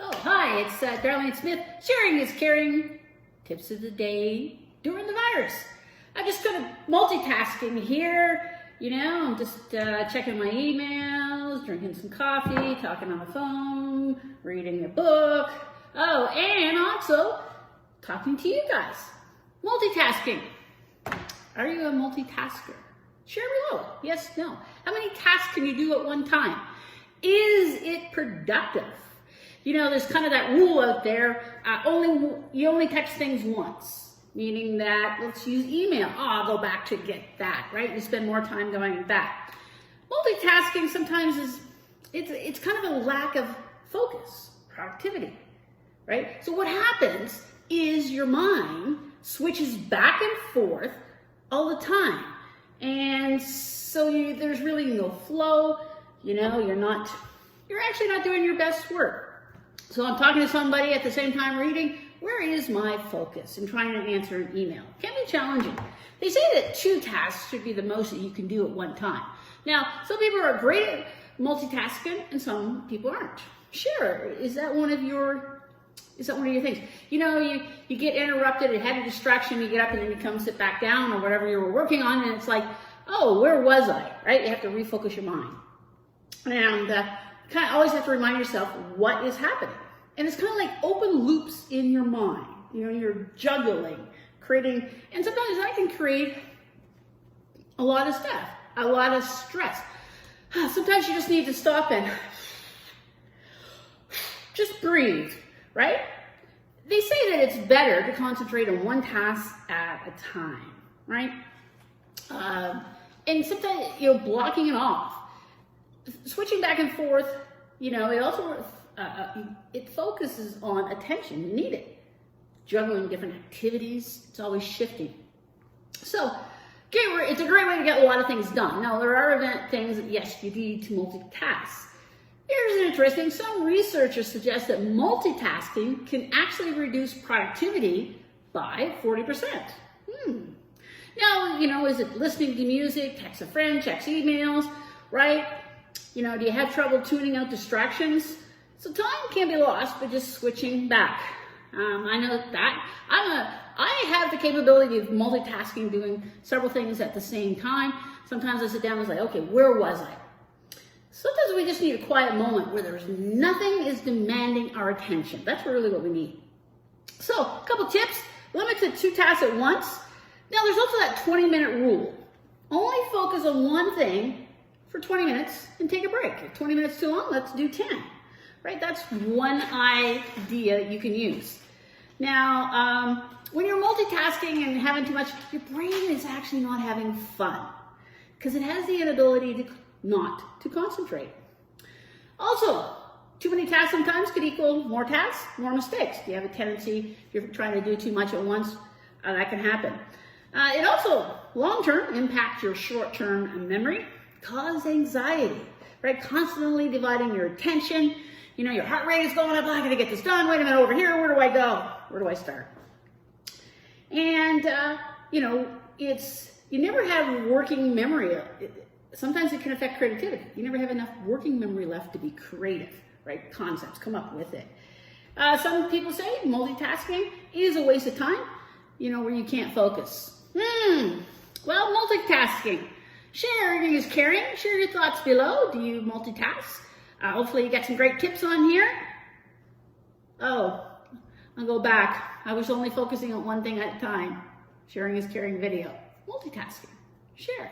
Oh, hi, it's Darlene Smith, sharing is caring, tips of the day during the virus. I'm just kind of multitasking here, I'm just checking my emails, drinking some coffee, talking on the phone, reading a book, and also talking to you guys. Multitasking. Are you a multitasker? Share below. Yes, no. How many tasks can you do at one time? Is it productive? There's kind of that rule out there, you only touch things once, meaning that, let's use email. I'll go back to get that, right? You spend more time going back. Multitasking sometimes it's kind of a lack of focus, productivity, right? So what happens is your mind switches back and forth all the time. And so there's really no flow, you're actually not doing your best work. So I'm talking to somebody at the same time reading, where is my focus in trying to answer an email? It can be challenging. They say that 2 tasks should be the most that you can do at one time. Now, some people are great at multitasking and some people aren't. Sure, is that one of your things? You get interrupted, you had a distraction, you get up and then you come sit back down or whatever you were working on, and it's like, oh, where was I, right? You have to refocus your mind. And kind of always have to remind yourself what is happening. And it's kind of like open loops in your mind. You're juggling, creating, and sometimes that can create a lot of stuff, a lot of stress. Sometimes you just need to stop and just breathe, right? They say that it's better to concentrate on one task at a time, right? And sometimes, blocking it off. Switching back and forth, it also, it focuses on attention. You need it. Juggling different activities, it's always shifting. So, it's a great way to get a lot of things done. Now, there are things that, yes, you need to multitask. Here's interesting. Some researchers suggest that multitasking can actually reduce productivity by 40%. Now, is it listening to music, text a friend, checks emails, right? Do you have trouble tuning out distractions? So time can be lost by just switching back. I know that. I have the capability of multitasking, doing several things at the same time. Sometimes I sit down and say, okay, where was I? Sometimes we just need a quiet moment where nothing is demanding our attention. That's really what we need. So, a couple tips. Limit to 2 tasks at once. Now, there's also that 20-minute rule. Only focus on one thing for 20 minutes and take a break. If 20 minutes too long, let's do 10, right? That's one idea you can use. Now, when you're multitasking and having too much, your brain is actually not having fun because it has the inability not to concentrate. Also, too many tasks sometimes could equal more tasks, more mistakes. You have a tendency, if you're trying to do too much at once, that can happen. It also, long-term, impacts your short-term memory, cause anxiety, right? Constantly dividing your attention. Your heart rate is going up. I gotta get this done. Wait a minute, over here. Where do I go? Where do I start? And, you never have working memory. Sometimes it can affect creativity. You never have enough working memory left to be creative, right? Concepts, come up with it. Some people say multitasking is a waste of time, where you can't focus. Well, multitasking. Sharing is caring. Share your thoughts below. Do you multitask? Hopefully you got some great tips on here. Oh, I'll go back. I was only focusing on one thing at a time. Sharing is caring video. Multitasking. Share.